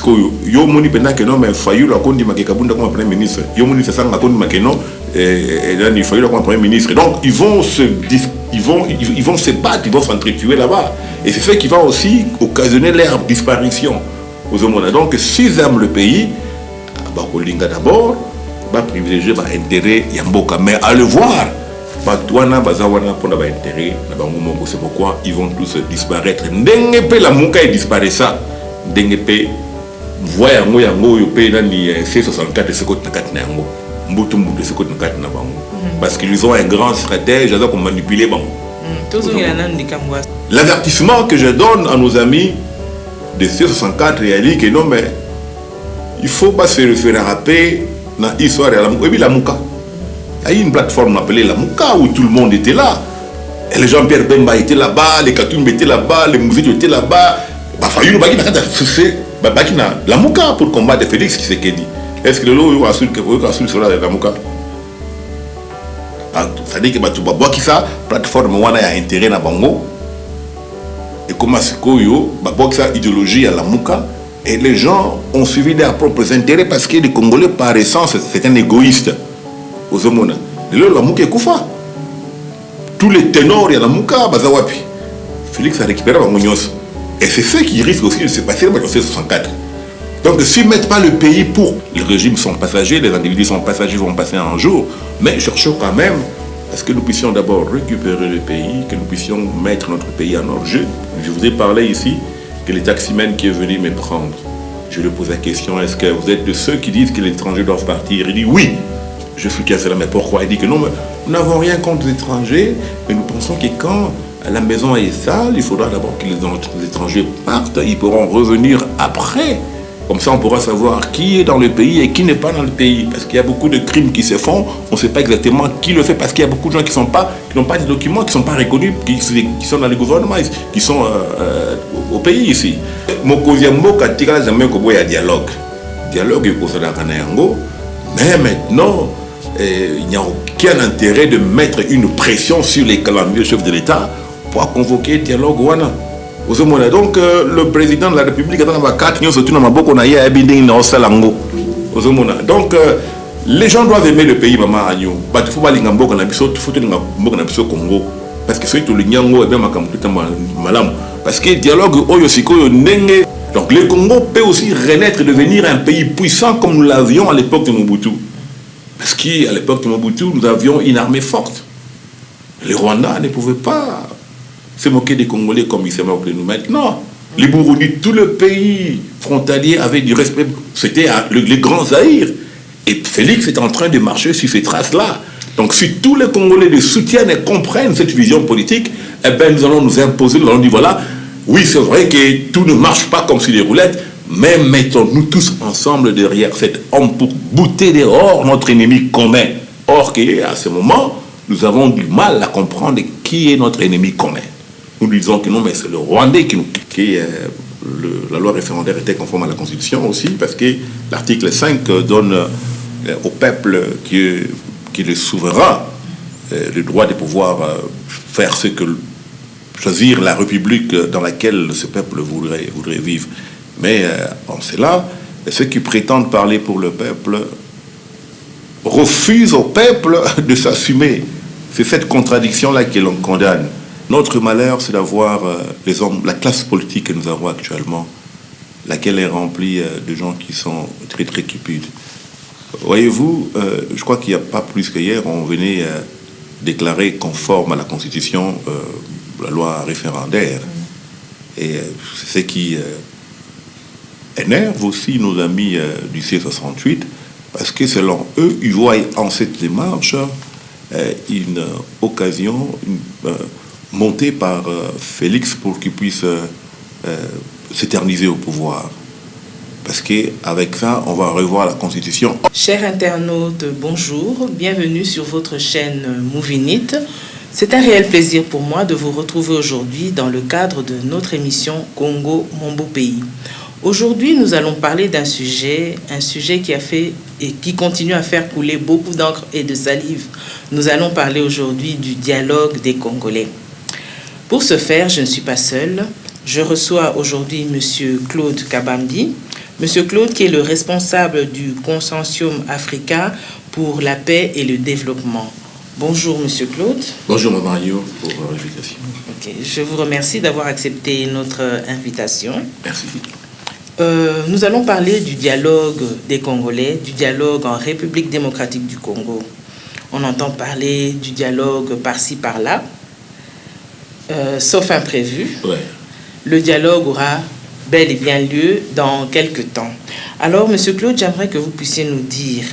que yo moni pendant que non mais Fayulu a kondi makekabunda comme premier ministre yo moni c'est ça nga kondi makeno et là il Fayulu comme premier ministre donc ils vont se battre, ils vont s'entretuer là-bas et c'est ce qui va aussi occasionner leur disparition aux hommes. Donc s'ils aiment le pays bah kolinga d'abord bah privilégier bah intérêt yamboka mais à le voir Batouana bazawana pour la intérêt na bango moko c'est pourquoi ils vont tous disparaître ndenge pe la muka et disparaît ça ndenge pe voya yango yo pe nani C64 ce côté na yango mbutu mbutu ce côté na bango parce qu'ils ont un grand stratège à comme manipuler bango. L'avertissement que je donne à nos amis de C64 réalise que non mais il faut pas se rappeler dans l'histoire de la muka. Il y a une plateforme appelée la Mouka où tout le monde était là. Et les Jean-Pierre Bemba étaient là-bas, les Katoum étaient là-bas, les Mouzito étaient là-bas. La Mouka pour combattre Félix Tshisekedi. Est-ce que le lot sera la Mouka? Ça dit que la plateforme a intérêt à Bango. Et comment c'est que idéologie à la Mouka? Et les gens ont suivi leurs propres intérêts parce que les Congolais, par essence, c'est un égoïste. Aux hommes, la Mouka est koufa. Tous les ténors, il y a la Mouka, Bazawapi. Félix a récupéré la Mounios. Et c'est ce qui risque aussi de se passer dans le 64. Donc, s'ils ne mettent pas le pays pour. Les régimes sont passagers, les individus sont passagers, vont passer un jour. Mais cherchons quand même à ce que nous puissions d'abord récupérer le pays, que nous puissions mettre notre pays en ordre. Je vous ai parlé ici que les taximens qui est venu me prendre. Je lui pose la question, est-ce que vous êtes de ceux qui disent que les étrangers doivent partir? Il dit oui. Je suis cassé là, mais pourquoi? Il dit que non, mais nous n'avons rien contre les étrangers, mais nous pensons que quand la maison est sale, il faudra d'abord que les étrangers partent, ils pourront revenir après. Comme ça, on pourra savoir qui est dans le pays et qui n'est pas dans le pays. Parce qu'il y a beaucoup de crimes qui se font, on ne sait pas exactement qui le fait, parce qu'il y a beaucoup de gens qui n'ont pas de documents, qui ne sont pas reconnus, qui sont dans le gouvernement, qui sont au pays ici. Il y a dialogue. Dialogue, mais maintenant, il n'y a aucun intérêt de mettre une pression sur les calamieux chefs de l'État pour convoquer dialogue. Donc, le président de la République a donc, les gens doivent aimer le pays, maman. Il faut pas Congo. Parce que c'est tout le Nyango et bien malam. Parce que dialogue, donc, le Congo peut aussi renaître et devenir un pays puissant comme nous l'avions à l'époque de Mobutu. Parce qu'à l'époque de Mobutu, nous avions une armée forte. Les Rwandais ne pouvaient pas se moquer des Congolais comme ils se moquent de nous maintenant. Les Burundis, tout le pays frontalier avait du respect. C'était les grands Zaïre. Et Félix est en train de marcher sur ces traces-là. Donc si tous les Congolais le soutiennent et comprennent cette vision politique, eh bien nous allons nous imposer, nous allons dire voilà, oui c'est vrai que tout ne marche pas comme sur les roulettes, mais mettons-nous tous ensemble derrière cet homme pour bouter dehors notre ennemi commun. Or qu'à ce moment, nous avons du mal à comprendre qui est notre ennemi commun. Nous disons que non, mais c'est le Rwandais la loi référendaire était conforme à la Constitution aussi, parce que l'article 5 donne au peuple qui est le souverain le droit de pouvoir faire choisir la république dans laquelle ce peuple voudrait vivre. Mais en cela, ceux qui prétendent parler pour le peuple refusent au peuple de s'assumer. C'est cette contradiction-là que l'on condamne. Notre malheur, c'est d'avoir les hommes, la classe politique que nous avons actuellement, laquelle est remplie de gens qui sont très très cupides. Voyez-vous, je crois qu'il n'y a pas plus qu'hier, on venait déclarer conforme à la Constitution la loi référendaire. Et c'est ce qui énerve aussi nos amis du C68, parce que selon eux, ils voient en cette démarche une occasion montée par Félix pour qu'il puisse s'éterniser au pouvoir. Parce qu'avec ça, on va revoir la Constitution. Chers internautes, bonjour. Bienvenue sur votre chaîne Movinit. C'est un réel plaisir pour moi de vous retrouver aujourd'hui dans le cadre de notre émission Congo, mon beau pays. Aujourd'hui, nous allons parler d'un sujet qui a fait et qui continue à faire couler beaucoup d'encre et de salive. Nous allons parler aujourd'hui du dialogue des Congolais. Pour ce faire, je ne suis pas seule. Je reçois aujourd'hui M. Claude Kabambi, Monsieur Claude, qui est le responsable du Consortium africain pour la paix et le développement. Bonjour, Monsieur Claude. Bonjour, Mme Mario, pour l'invitation. Ok, je vous remercie d'avoir accepté notre invitation. Merci. Nous allons parler du dialogue des Congolais, du dialogue en République démocratique du Congo. On entend parler du dialogue par-ci, par-là, sauf imprévu. Ouais. Le dialogue aura bel et bien lieu dans quelques temps. Alors, Monsieur Claude, j'aimerais que vous puissiez nous dire,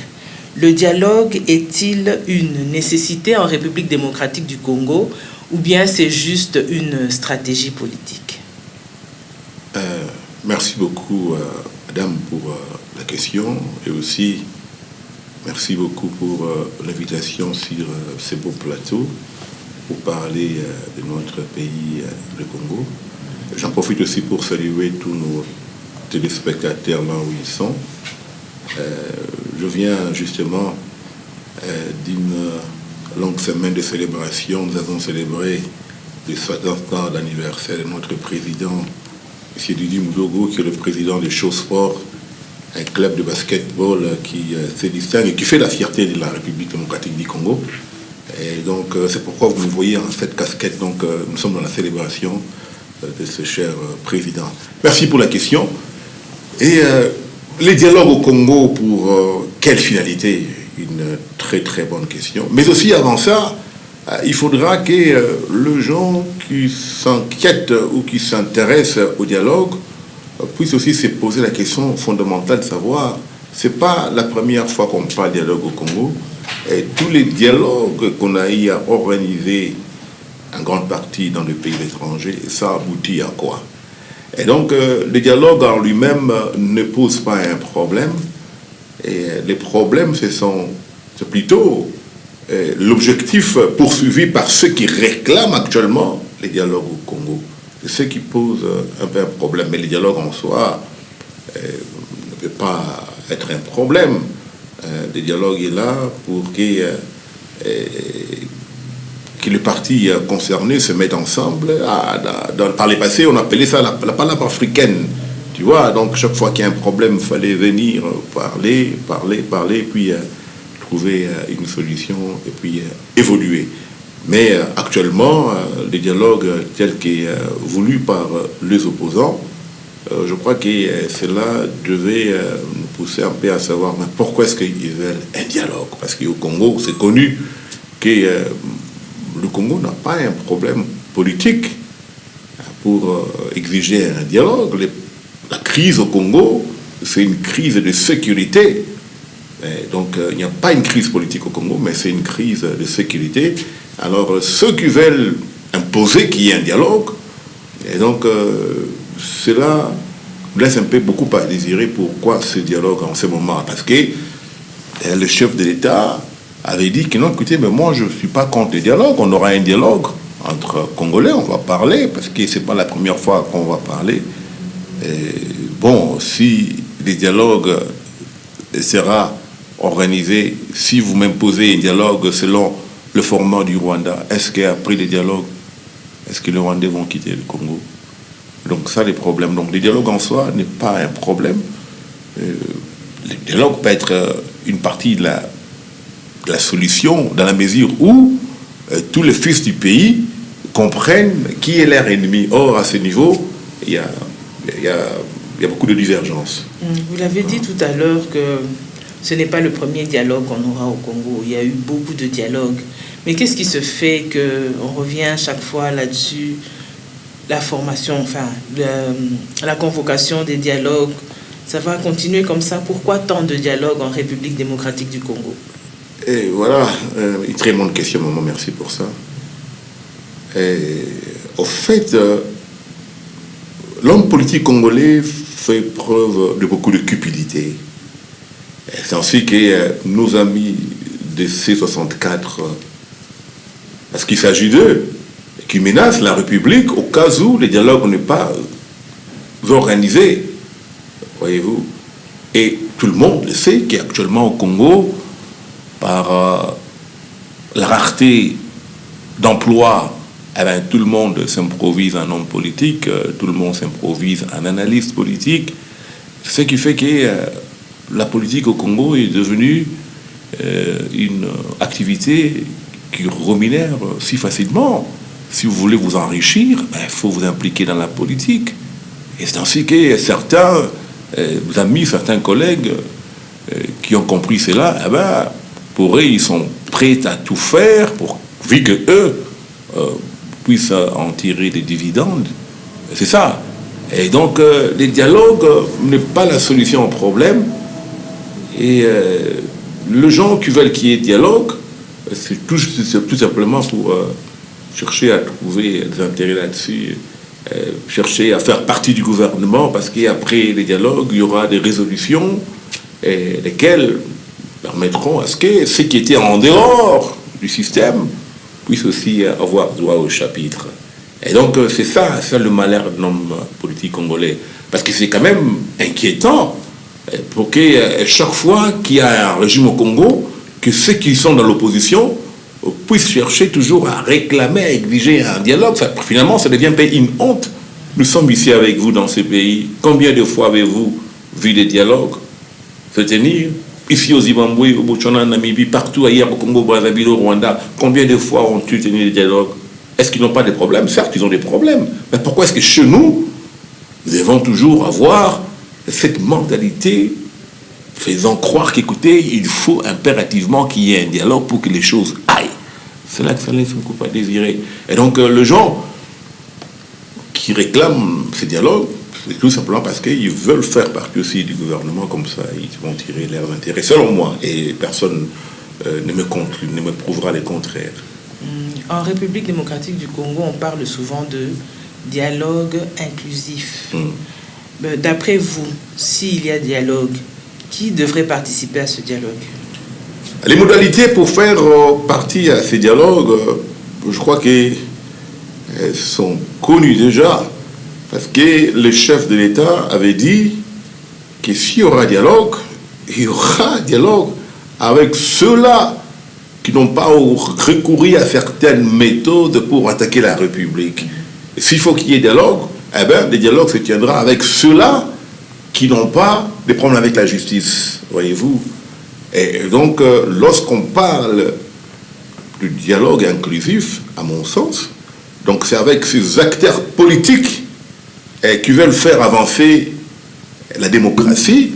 le dialogue est-il une nécessité en République démocratique du Congo ou bien c'est juste une stratégie politique? Merci beaucoup, Madame, pour la question et aussi merci beaucoup pour l'invitation sur ce beau plateau pour parler de notre pays, le Congo. J'en profite aussi pour saluer tous nos téléspectateurs là où ils sont. Je viens justement d'une longue semaine de célébration. Nous avons célébré les 60 ans d'anniversaire de notre président, M. Didi Moudogo, qui est le président de Show-Sport, un club de basketball qui se distingue et qui fait la fierté de la République démocratique du Congo. Et donc, c'est pourquoi vous me voyez en cette casquette. Donc, nous sommes dans la célébration de ce cher président. Merci pour la question. Et les dialogues au Congo, pour quelle finalité? Une très très bonne question. Mais aussi avant ça, il faudra que les gens qui s'inquiètent ou qui s'intéressent au dialogue puissent aussi se poser la question fondamentale de savoir, c'est pas la première fois qu'on parle de dialogue au Congo. Et tous les dialogues qu'on a eu à organiser en grande partie dans les pays étrangers, ça aboutit à quoi? Et donc, le dialogue en lui-même ne pose pas un problème. Et les problèmes, c'est plutôt l'objectif poursuivi par ceux qui réclament actuellement les dialogues au Congo. C'est ce qui pose un peu un problème. Mais le dialogue en soi ne peut pas être un problème. Le dialogue est là pour que les partis concernés se mettent ensemble. Par le passé, on appelait ça la palabre africaine. Tu vois, donc chaque fois qu'il y a un problème, il fallait venir parler, puis trouver une solution et puis évoluer. Mais actuellement, le dialogue tel qu'est voulu par les opposants, je crois que cela devait nous pousser un peu à savoir mais pourquoi est-ce qu'ils veulent un dialogue. Parce qu'au Congo, c'est connu que le Congo n'a pas un problème politique pour exiger un dialogue. La crise au Congo, c'est une crise de sécurité. Et donc, il n'y a pas une crise politique au Congo, mais c'est une crise de sécurité. Alors, ceux qui veulent imposer qu'il y ait un dialogue, et donc, cela laisse un peu beaucoup à désirer pourquoi ce dialogue en ce moment. Parce que le chef de l'État avait dit que non, écoutez, mais moi, je ne suis pas contre le dialogue. On aura un dialogue entre Congolais, on va parler, parce que ce n'est pas la première fois qu'on va parler. Bon, si le dialogue sera organisé, si vous m'imposez un dialogue selon le format du Rwanda, est-ce qu'après le dialogue, est-ce que les Rwandais vont quitter le Congo? Donc ça, les problèmes. Donc le dialogue en soi n'est pas un problème. Le dialogue peut être une partie de la solution dans la mesure où tous les fils du pays comprennent qui est leur ennemi. Or, à ce niveau, il y a beaucoup de divergences. Vous l'avez dit tout à l'heure que ce n'est pas le premier dialogue qu'on aura au Congo. Il y a eu beaucoup de dialogues. Mais qu'est-ce qui se fait qu'on revient chaque fois là-dessus? La formation, enfin, la convocation des dialogues, ça va continuer comme ça? Pourquoi tant de dialogues en République démocratique du Congo? Et voilà, une très bonne question, maman, merci pour ça. Et, au fait, l'homme politique congolais fait preuve de beaucoup de cupidité. C'est ainsi que nos amis de C64, parce qu'il s'agit d'eux, qui menacent la République au cas où le dialogue n'est pas organisé, voyez-vous. Et tout le monde le sait qu'actuellement au Congo, par la rareté d'emploi, eh bien, tout le monde s'improvise un homme politique, tout le monde s'improvise un analyste politique. Ce qui fait que la politique au Congo est devenue une activité qui rémunère si facilement. Si vous voulez vous enrichir, il faut vous impliquer dans la politique. Et c'est ainsi que certains amis, certains collègues qui ont compris cela, pour eux, ils sont prêts à tout faire pour, vu que eux puissent en tirer des dividendes. C'est ça. Et donc, les dialogues n'est pas la solution au problème. Et les gens qui veulent qu'il y ait dialogue, c'est tout simplement pour chercher à trouver des intérêts là-dessus, chercher à faire partie du gouvernement, parce qu'après les dialogues, il y aura des résolutions lesquelles permettront à ce que ceux qui étaient en dehors du système puissent aussi avoir droit au chapitre. Et donc, c'est ça le malheur de l'homme politique congolais. Parce que c'est quand même inquiétant pour que chaque fois qu'il y a un régime au Congo, que ceux qui sont dans l'opposition puissent chercher toujours à réclamer, à exiger un dialogue. Finalement, ça devient une honte. Nous sommes ici avec vous dans ce pays. Combien de fois avez-vous vu des dialogues se tenir ici au Zimbabwe, au Botswana, en Namibie, partout ailleurs, au Congo, Brazzaville, au Rwanda? Combien de fois ont-ils tenu des dialogues? Est-ce qu'ils n'ont pas de problèmes? Certes, ils ont des problèmes. Mais pourquoi est-ce que chez nous, nous devons toujours avoir cette mentalité faisant croire qu'écoutez, il faut impérativement qu'il y ait un dialogue pour que les choses aillent? C'est là que ça laisse beaucoup à désirer. Et donc, les gens qui réclament ces dialogues, c'est tout simplement parce qu'ils veulent faire partie aussi du gouvernement, comme ça, ils vont tirer leurs intérêts, selon moi, et personne ne me prouvera le contraire. En République démocratique du Congo, on parle souvent de dialogue inclusif. D'après vous, s'il y a dialogue, qui devrait participer à ce dialogue? Les modalités pour faire partie à ces dialogues, je crois qu'elles sont connues déjà, parce que le chef de l'État avait dit que s'il y aura dialogue, il y aura dialogue avec ceux-là qui n'ont pas recouru à certaines méthodes pour attaquer la République. Et s'il faut qu'il y ait dialogue, le dialogue se tiendra avec ceux-là qui n'ont pas de problème avec la justice, voyez-vous. Et donc, lorsqu'on parle du dialogue inclusif, à mon sens, donc c'est avec ces acteurs politiques qui veulent faire avancer la démocratie,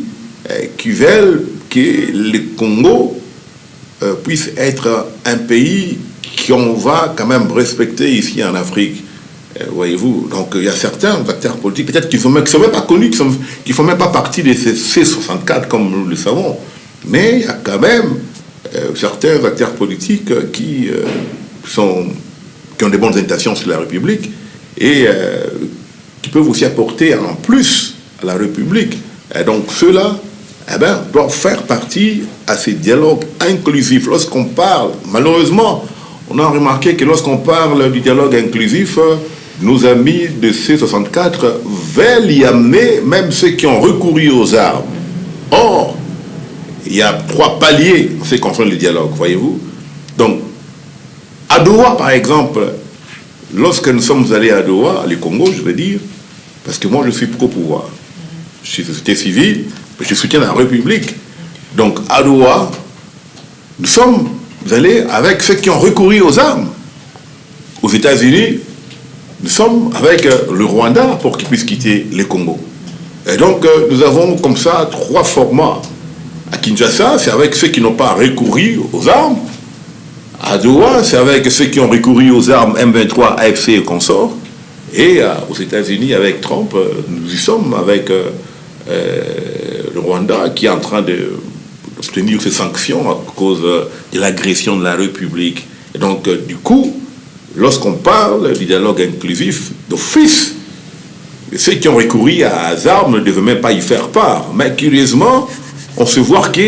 qui veulent que le Congo puisse être un pays qu'on va quand même respecter ici en Afrique. Voyez-vous, donc il y a certains acteurs politiques, peut-être qui ne sont même pas connus, qui ne font même pas partie de ces C64, comme nous le savons. Mais il y a quand même certains acteurs politiques qui ont des bonnes intentions sur la République et qui peuvent aussi apporter en plus à la République. Et donc ceux-là doivent faire partie à ces dialogues inclusifs. Lorsqu'on parle, malheureusement, on a remarqué que lorsqu'on parle du dialogue inclusif, nos amis de C64 veulent y amener même ceux qui ont recouru aux armes. Or, il y a 3 paliers en ce qui concerne le dialogue, voyez-vous. Donc, à Doha, par exemple, lorsque nous sommes allés à Doha, le Congo, je veux dire, parce que moi, je suis pro-pouvoir. Je suis société civile, mais je soutiens la République. Donc, à Doha, nous sommes allés avec ceux qui ont recouru aux armes. Aux États-Unis, nous sommes avec le Rwanda pour qu'ils puissent quitter le Congo. Et donc, nous avons comme ça 3 formats. À Kinshasa, c'est avec ceux qui n'ont pas recouru aux armes. À Doha, c'est avec ceux qui ont recouru aux armes M23, AFC et consorts. Et aux États-Unis, avec Trump, nous y sommes avec le Rwanda qui est en train d'obtenir ces sanctions à cause de l'agression de la République. Et donc, du coup, lorsqu'on parle du dialogue inclusif d'office, ceux qui ont recouru à armes ne devaient même pas y faire part. Mais curieusement, on se voit que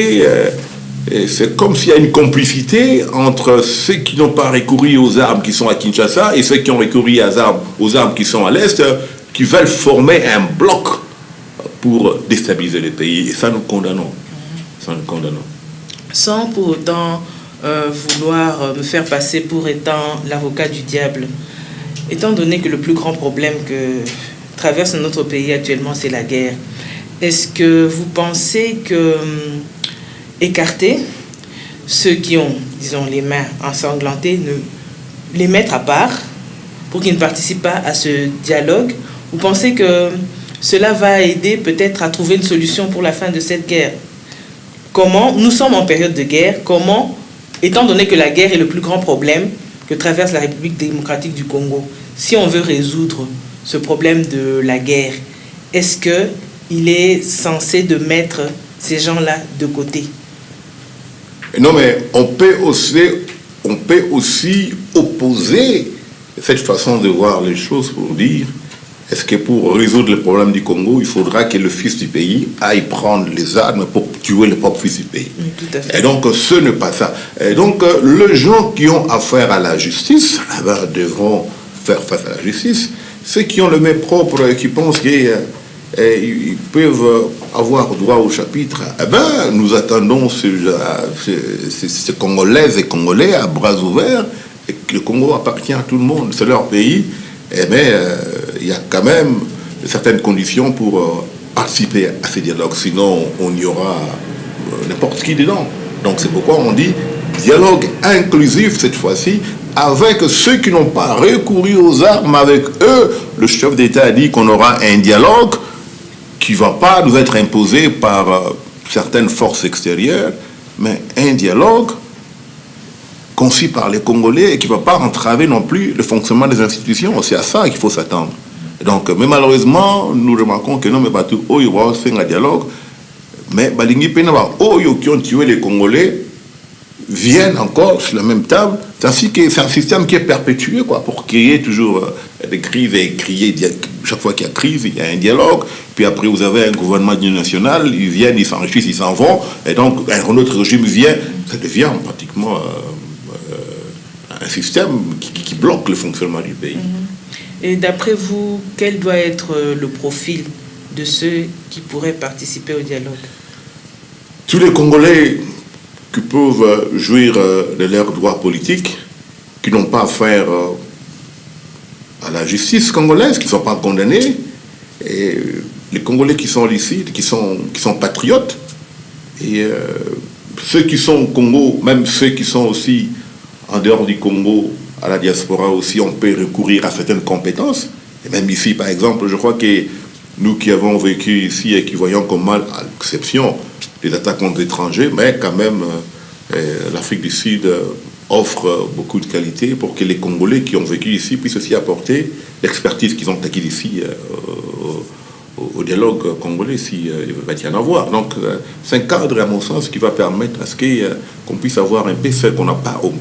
c'est comme s'il y a une complicité entre ceux qui n'ont pas recouru aux armes qui sont à Kinshasa et ceux qui ont recouru aux armes qui sont à l'Est, qui veulent former un bloc pour déstabiliser le pays. Et ça, nous condamnons. Ça, nous condamnons. Sans pour autant vouloir me faire passer pour étant l'avocat du diable, étant donné que le plus grand problème que traverse notre pays actuellement, c'est la guerre, est-ce que vous pensez que écarter ceux qui ont, disons, les mains ensanglantées, les mettre à part pour qu'ils ne participent pas à ce dialogue, vous pensez que cela va aider peut-être à trouver une solution pour la fin de cette guerre? Comment, nous sommes en période de guerre, comment, étant donné que la guerre est le plus grand problème que traverse la République démocratique du Congo, si on veut résoudre ce problème de la guerre, est-ce qu'il est censé de mettre ces gens-là de côté? Non, mais on peut aussi opposer cette façon de voir les choses pour dire, est-ce que pour résoudre le problème du Congo, il faudra que le fils du pays aille prendre les armes pour tuer le propre fils du pays? Oui, tout à fait. Et donc, ce n'est pas ça. Et donc, les gens qui ont affaire à la justice, devront faire face à la justice. Ceux qui ont le main propre et qui pensent qu'ils peuvent avoir droit au chapitre, eh ben, nous attendons ces Congolaises et Congolais à bras ouverts, et que le Congo appartient à tout le monde, c'est leur pays. Eh bien, il y a quand même certaines conditions pour participer à ces dialogues, sinon on y aura n'importe qui dedans. Donc c'est pourquoi on dit dialogue inclusif cette fois-ci, avec ceux qui n'ont pas recouru aux armes, avec eux. Le chef d'État a dit qu'on aura un dialogue qui ne va pas nous être imposé par certaines forces extérieures, mais un dialogue conçu par les Congolais et qui ne va pas entraver non plus le fonctionnement des institutions. C'est à ça qu'il faut s'attendre. Donc, mais malheureusement, nous remarquons que non, mais pas tout, il va faire un dialogue, mais Balingi Penava, qui ont tué les Congolais, viennent encore sur la même table. C'est ainsi que c'est un système qui est perpétué, quoi, pour créer toujours des crises et crier. Chaque fois qu'il y a crise, il y a un dialogue. Puis après, vous avez un gouvernement national, ils viennent, ils s'enrichissent, ils s'en vont. Et donc, un autre régime vient. Ça devient pratiquement un système qui bloque le fonctionnement du pays. Et d'après vous, quel doit être le profil de ceux qui pourraient participer au dialogue? Tous les Congolais qui peuvent jouir de leurs droits politiques, qui n'ont pas affaire à la justice congolaise, qui ne sont pas condamnés, et les Congolais qui sont licites, qui sont patriotes, et ceux qui sont au Congo, même ceux qui sont aussi en dehors du Congo, à la diaspora aussi, on peut recourir à certaines compétences. Et même ici, par exemple, je crois que nous qui avons vécu ici et qui voyons comme mal, à l'exception des attaques contre étrangers, mais quand même, l'Afrique du Sud offre beaucoup de qualités pour que les Congolais qui ont vécu ici puissent aussi apporter l'expertise qu'ils ont acquise ici au dialogue congolais, s'il va y en avoir. Donc, c'est un cadre, à mon sens, qui va permettre à ce qu'on puisse avoir un peu ce qu'on n'a pas au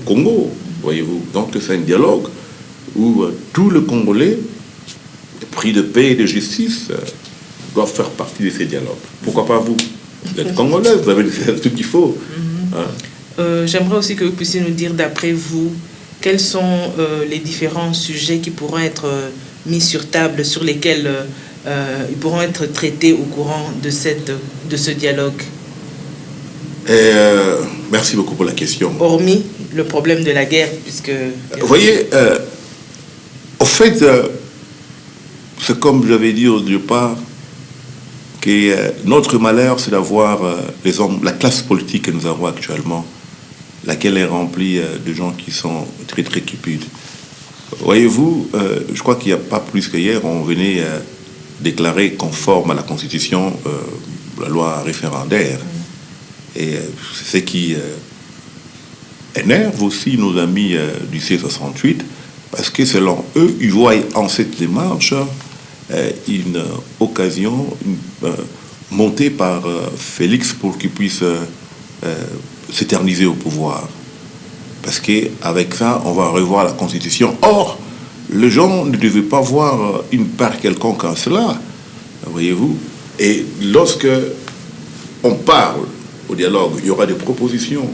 Congo, voyez-vous. Donc, c'est un dialogue où tous les Congolais, pris de paix et de justice, doivent faire partie de ces dialogues. Pourquoi pas vous? Vous êtes Congolais, vous avez tout qu'il faut. J'aimerais aussi que vous puissiez nous dire, d'après vous, quels sont les différents sujets qui pourront être mis sur table, sur lesquels ils pourront être traités au courant de ce dialogue? Merci beaucoup pour la question. Hormis le problème de la guerre, puisque... Vous voyez, au fait, c'est comme j'avais dit au départ, que notre malheur, c'est d'avoir les hommes, la classe politique que nous avons actuellement, laquelle est remplie de gens qui sont très très cupides. Voyez-vous, je crois qu'il n'y a pas plus qu'hier, on venait déclarer conforme à la Constitution la loi référendaire. Et c'est ce qui énerve aussi nos amis du C68, parce que selon eux, ils voient en cette démarche une occasion montée par Félix pour qu'il puisse s'éterniser au pouvoir. Parce qu'avec ça, on va revoir la Constitution. Or, les gens ne devaient pas voir une part quelconque en cela, voyez-vous. Et lorsque on parle au dialogue, il y aura des propositions.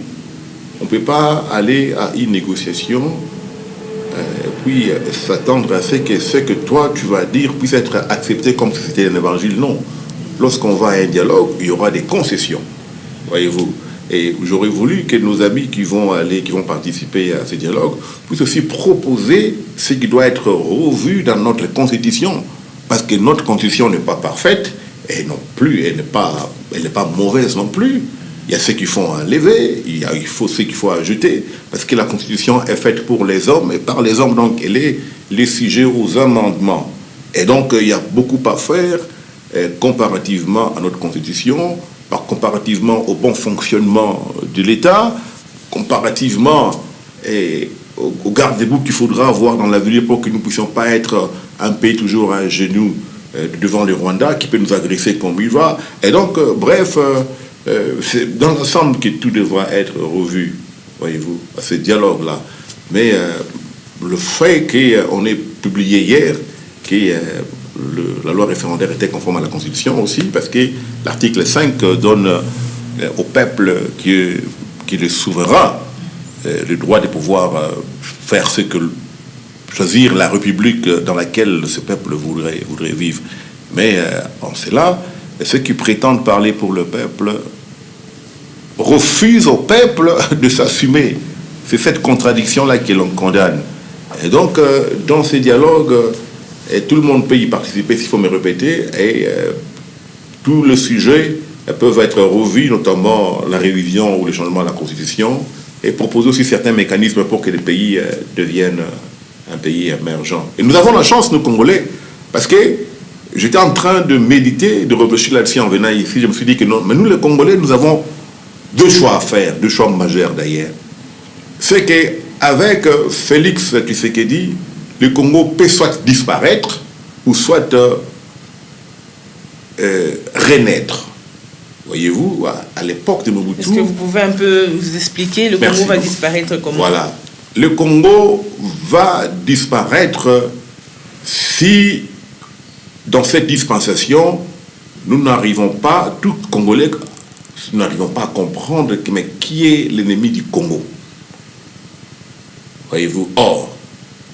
On ne peut pas aller à une négociation puis s'attendre à ce que toi tu vas dire puisse être accepté comme si c'était un évangile. Non. Lorsqu'on va à un dialogue, il y aura des concessions, voyez-vous. Et j'aurais voulu que nos amis qui vont participer à ce dialogue puissent aussi proposer ce qui doit être revu dans notre constitution, parce que notre constitution n'est pas parfaite, Et non plus, elle n'est pas mauvaise non plus. Il y a ceux qui font enlever, il faut ceux qu'il faut ajouter, parce que la Constitution est faite pour les hommes, et par les hommes, donc, elle est les sujets aux amendements. Et donc, il y a beaucoup à faire comparativement à notre Constitution, comparativement au bon fonctionnement de l'État, comparativement au garde-des-bouts qu'il faudra avoir dans l'avenir pour que nous ne puissions pas être un pays toujours à genoux devant le Rwanda qui peut nous agresser comme il va. Et donc, bref, c'est dans l'ensemble que tout devra être revu, voyez-vous, à ce dialogue-là. Mais le fait qu'on ait publié hier que la loi référendaire était conforme à la Constitution aussi, parce que l'article 5 donne au peuple qui est le souverain le droit de pouvoir faire choisir la république dans laquelle ce peuple voudrait vivre. Mais en cela, ceux qui prétendent parler pour le peuple refusent au peuple de s'assumer. C'est cette contradiction-là que l'on condamne. Et donc, dans ces dialogues, tout le monde peut y participer, s'il faut me répéter, et tous les sujets peuvent être revus, notamment la révision ou le changement de la Constitution, et proposer aussi certains mécanismes pour que les pays deviennent un pays émergent. Et nous avons la chance, nous, Congolais, parce que j'étais en train de méditer, de réfléchir là-dessus en venant ici. Je me suis dit que non, mais nous, les Congolais, nous avons deux choix à faire, deux choix majeurs d'ailleurs. C'est qu'avec Félix Tshisekedi, le Congo peut soit disparaître ou soit renaître. Voyez-vous, à l'époque de Mobutu... Est-ce que vous pouvez un peu vous expliquer, le Congo va disparaître comment? Voilà. Le Congo va disparaître si, dans cette dispensation, nous n'arrivons pas, tout Congolais, nous n'arrivons pas à comprendre mais qui est l'ennemi du Congo. Voyez-vous, or,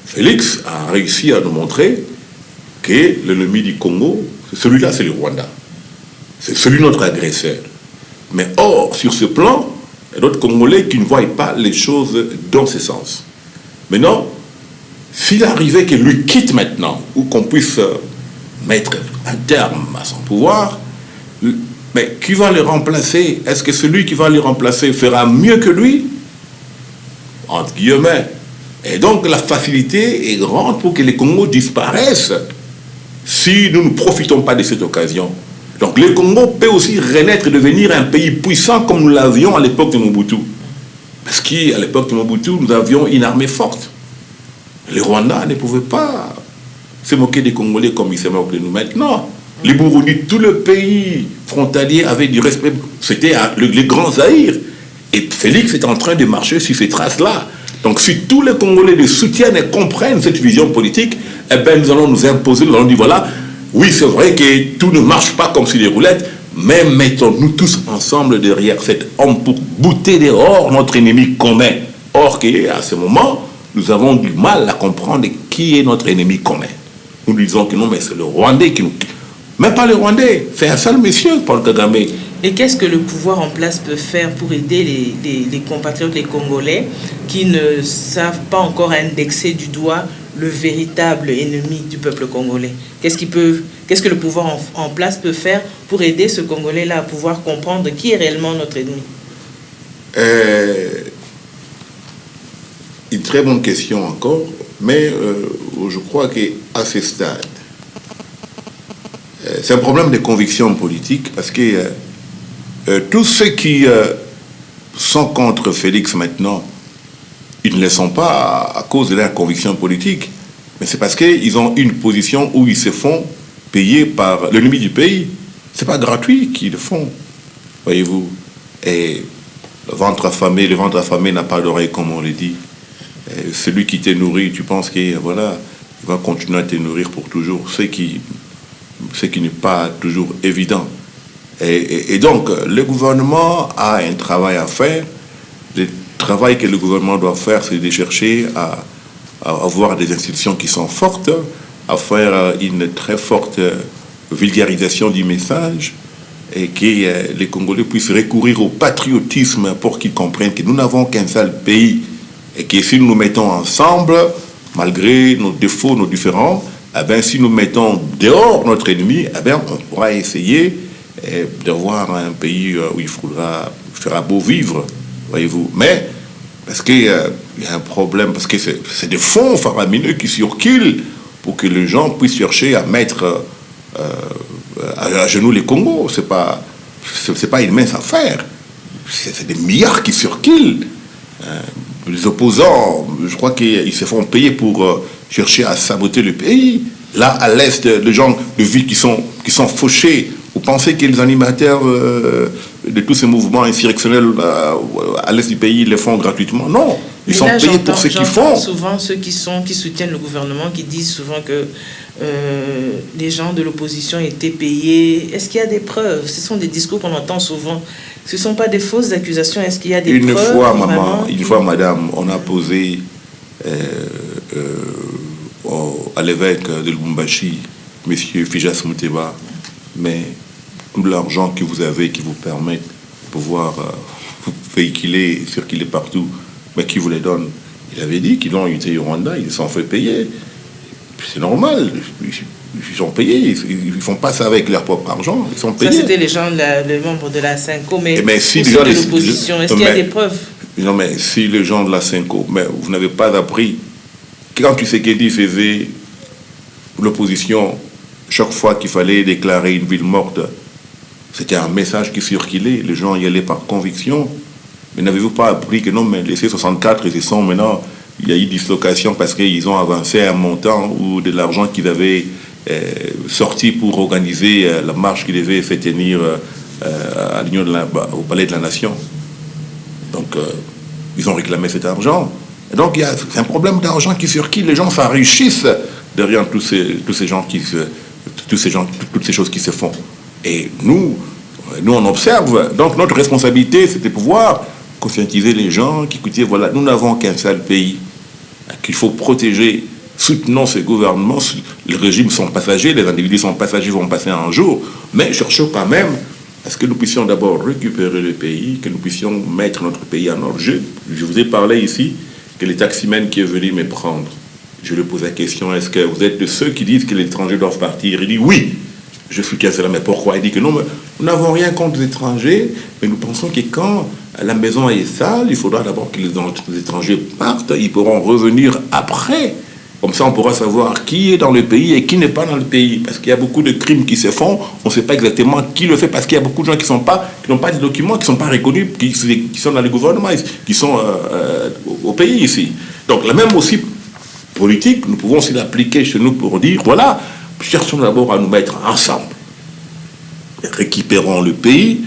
Félix a réussi à nous montrer que l'ennemi du Congo, celui-là, c'est le Rwanda. C'est celui de notre agresseur. Mais or, sur ce plan, il y a d'autres Congolais qui ne voient pas les choses dans ce sens. Maintenant, s'il arrivait que lui quitte maintenant, ou qu'on puisse mettre un terme à son pouvoir, mais qui va le remplacer? Est-ce que celui qui va le remplacer fera mieux que lui? Entre guillemets. Et donc la facilité est grande pour que les Congos disparaissent si nous ne profitons pas de cette occasion. Donc le Congo peut aussi renaître et devenir un pays puissant comme nous l'avions à l'époque de Mobutu. Parce qu'à l'époque de Mobutu, nous avions une armée forte. Les Rwandais ne pouvaient pas se moquer des Congolais comme ils se moquent de nous maintenant. Les Burundis, tout le pays frontalier avait du respect. C'était le grand Zaïre. Et Félix est en train de marcher sur ces traces-là. Donc si tous les Congolais le soutiennent et comprennent cette vision politique, eh bien nous allons nous imposer, nous allons dire voilà, oui c'est vrai que tout ne marche pas comme sur les roulettes, mais mettons-nous tous ensemble derrière cet homme pour bouter dehors notre ennemi commun. Or qu'à ce moment, nous avons du mal à comprendre qui est notre ennemi commun. Nous disons que non, mais c'est le Rwandais qui nous... Mais pas le Rwandais, c'est un seul monsieur, Paul Kagame. Et qu'est-ce que le pouvoir en place peut faire pour aider les compatriotes, les Congolais, qui ne savent pas encore indexer du doigt le véritable ennemi du peuple congolais? Qu'est-ce que le pouvoir en place peut faire pour aider ce Congolais-là à pouvoir comprendre qui est réellement notre ennemi? Une très bonne question encore, mais je crois qu'à ce stade, c'est un problème de conviction politique, parce que tous ceux qui sont contre Félix maintenant, ils ne le sont pas à cause de leur conviction politique, mais c'est parce qu'ils ont une position où ils se font payer par l'ennemi du pays. C'est pas gratuit qu'ils le font, voyez-vous. Et le ventre affamé n'a pas d'oreille, comme on le dit. Et celui qui te nourrit, tu penses que voilà, il va continuer à te nourrir pour toujours, ce qui n'est pas toujours évident. Et donc, le gouvernement a un travail à faire. Le travail que le gouvernement doit faire, c'est de chercher à avoir des institutions qui sont fortes, à faire une très forte vulgarisation du message, et que les Congolais puissent recourir au patriotisme pour qu'ils comprennent que nous n'avons qu'un seul pays, et que si nous nous mettons ensemble, malgré nos défauts, nos différends, eh bien, si nous mettons dehors notre ennemi, eh bien, on pourra essayer d'avoir un pays où il fera beau vivre, voyez-vous. Mais, parce qu'il y a un problème, parce que c'est des fonds faramineux qui circulent pour que les gens puissent chercher à mettre à genoux les Congos. C'est pas une mince affaire. C'est des milliards qui circulent. Les opposants, je crois qu'ils se font payer pour chercher à saboter le pays. Là, à l'est, les gens de vie qui sont fauchés. Vous pensez que les animateurs de tous ces mouvements insurrectionnels à l'est du pays les font gratuitement? Non, ils sont payés pour ce qu'ils font. Souvent ceux qui soutiennent le gouvernement qui disent souvent que les gens de l'opposition étaient payés. Est-ce qu'il y a des preuves? Ce sont des discours qu'on entend souvent. Ce ne sont pas des fausses accusations. Est-ce qu'il y a des preuves? Une fois, madame, on a posé à l'évêque de Lubumbashi, M. Fijas Muteba, mais tout l'argent que vous avez qui vous permet de pouvoir véhiculer, circuler partout, mais qui vous les donne? Il avait dit qu'ils ont été au Rwanda, ils s'en fait payer. C'est normal, ils sont payés, ils ne font pas ça avec leur propre argent, ils sont payés. Ça, c'était les membres de la Cinco, mais si de l'opposition, est-ce qu'il y a des preuves? Non, mais si les gens de la Cinco, mais vous n'avez pas appris, quand Tshisekedi faisait l'opposition, chaque fois qu'il fallait déclarer une ville morte, c'était un message qui circulait, les gens y allaient par conviction. Mais n'avez-vous pas appris que non, mais les C64, ils sont maintenant, il y a eu dislocation parce qu'ils ont avancé un montant ou de l'argent qu'ils avaient sorti pour organiser la marche qui devait se tenir à l'Union au Palais de la Nation. Donc, ils ont réclamé cet argent. Et donc, c'est un problème d'argent qui circule. Les gens s'enrichissent derrière toutes ces choses qui se font. Et nous, on observe. Donc, notre responsabilité, c'est de pouvoir conscientiser les gens qui, écoutez, voilà, nous n'avons qu'un seul pays qu'il faut protéger. Soutenons ces gouvernements. Les régimes sont passagers, les individus sont passagers, vont passer un jour. Mais cherchons quand même à ce que nous puissions d'abord récupérer le pays, que nous puissions mettre notre pays en ordre. Je vous ai parlé ici que les taximens qui est venu me prendre, je lui pose la question, est-ce que vous êtes de ceux qui disent que les étrangers doivent partir? Il dit oui. Je suis qu'à cela, mais pourquoi? Il dit que non, mais nous n'avons rien contre les étrangers, mais nous pensons que quand la maison est sale, il faudra d'abord que les étrangers partent, ils pourront revenir après. Comme ça, on pourra savoir qui est dans le pays et qui n'est pas dans le pays. Parce qu'il y a beaucoup de crimes qui se font, on ne sait pas exactement qui le fait, parce qu'il y a beaucoup de gens qui n'ont pas de documents, qui ne sont pas reconnus, qui sont dans le gouvernement, qui sont au pays ici. Donc, la même aussi politique, nous pouvons aussi l'appliquer chez nous pour dire, voilà, cherchons d'abord à nous mettre ensemble. Récupérons le pays,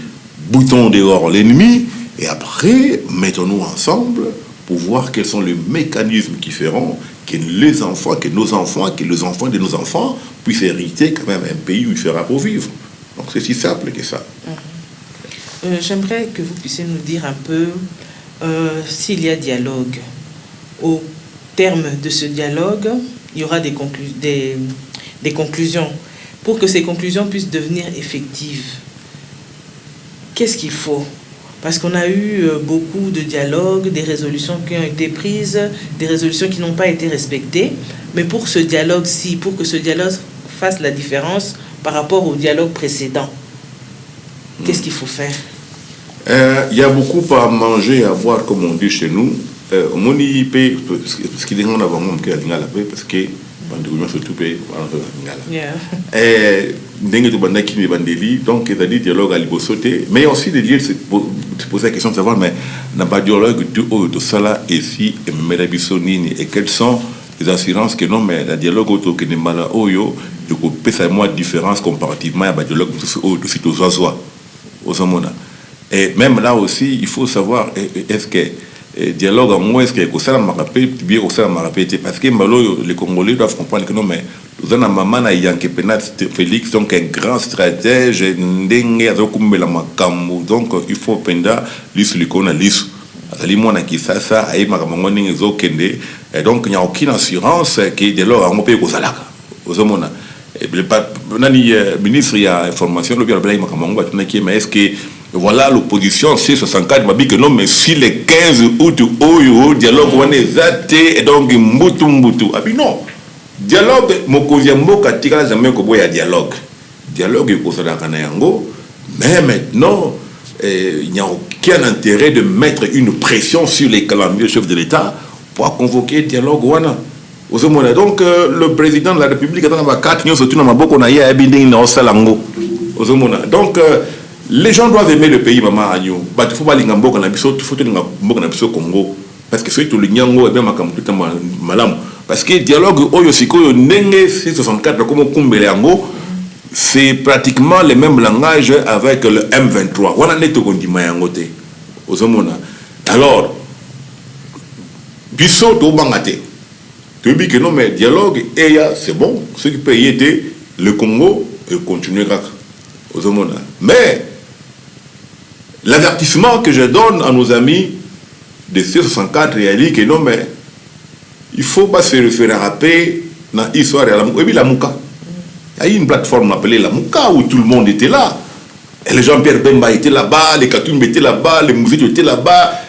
boutons dehors l'ennemi, et après, mettons-nous ensemble pour voir quels sont les mécanismes qui feront que les enfants, que nos enfants, que les enfants de nos enfants puissent hériter quand même un pays où il fera beau vivre. Donc c'est si simple que ça. J'aimerais que vous puissiez nous dire un peu s'il y a dialogue. Au terme de ce dialogue, il y aura des conclusions. Pour que ces conclusions puissent devenir effectives, qu'est-ce qu'il faut? Parce qu'on a eu beaucoup de dialogues, des résolutions qui ont été prises, des résolutions qui n'ont pas été respectées. Mais pour ce dialogue-ci, pour que ce dialogue fasse la différence par rapport au dialogue précédent, qu'est-ce qu'il faut faire? Il y a beaucoup à manger, à boire, comme on dit chez nous. Parce qu'il y a des gens qui ont parce que donc c'est-à-dire dialogue à l'ibosauté, mais aussi de dire, se poser la question de savoir, mais n'a pas dialogue de cela ici et quelles sont les assurances que non, mais le dialogue auto que n'est mal oyo de couper ça moins de différence comparativement à dialogue de site aux oiseaux aux amona. Et même là aussi il faut savoir est-ce que dialogue en moins est-ce que ça m'a rappelé bien au ça m'a rappelé parce que les Congolais doivent comprendre que non, mais nous avons maman à Yanké Penat Félix, donc un grand stratège donc il faut penda l'islikona lisu azali mwana kisasa aye makambo ndenge ezokende et donc il n'y a aucune assurance que de lors on peut kozalaka ozomona nani ministre ya information le bien blanc makambo tunaki mais est-ce que voilà l'opposition C64 m'a dit que non, mais si les 15 août oyo dialogue on est zaté et donc mbutu ah puis non dialogue mokozi mboka tika jamais ko boya dialogue ko ça na yango, mais maintenant il n'y a aucun intérêt de mettre une pression sur les calendriers chefs de l'État pour convoquer dialogue wana. Donc le président de la République a dans 4 ans surtout na maboko na ya binding na osalango. Donc les gens doivent aimer le pays maman anyo. Ba il faut pas linga mboka na biso, faut linga mboka na biso Congo parce que c'est tout le nyango et bien makamtuta malam parce que dialogue oyo sikoyo ndenge C64 comme kumbele yango c'est pratiquement le même langage avec le M23. On a neto kondima yango te. Ozomona. Alors biso to bangate. Tu dis que non mais dialogue et c'est bon, ce qui peut y être le Congo continuera. Ozomona. Mais l'avertissement que je donne à nos amis de C64 réalise que non mais il faut pas se référer à rapper dans l'histoire de la Mouka. Il y a eu une plateforme appelée la Mouka où tout le monde était là. Et les Jean-Pierre Bemba étaient là-bas, les Katoum étaient là-bas, les Mouzito étaient là-bas.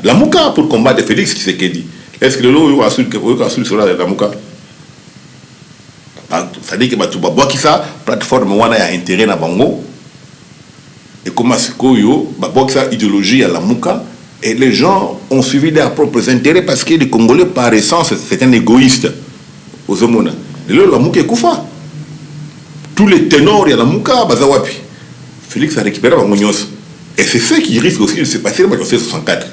La Mouka pour combattre Félix Tshisekedi. Est-ce que le lot a su sur la Mouka? Ça dit que la plateforme a intérêt à Bango. Et comment c'est que idéologie à la Mouka? Et les gens ont suivi leurs propres intérêts parce que les Congolais, par essence, c'est un égoïste. Aux hommes. Et là, la Mouka est koufa. Tous les ténors, il y a la Mouka, Bazawapi. Félix a récupéré la Mounios. Et c'est ce qui risque aussi de se passer dans le 64.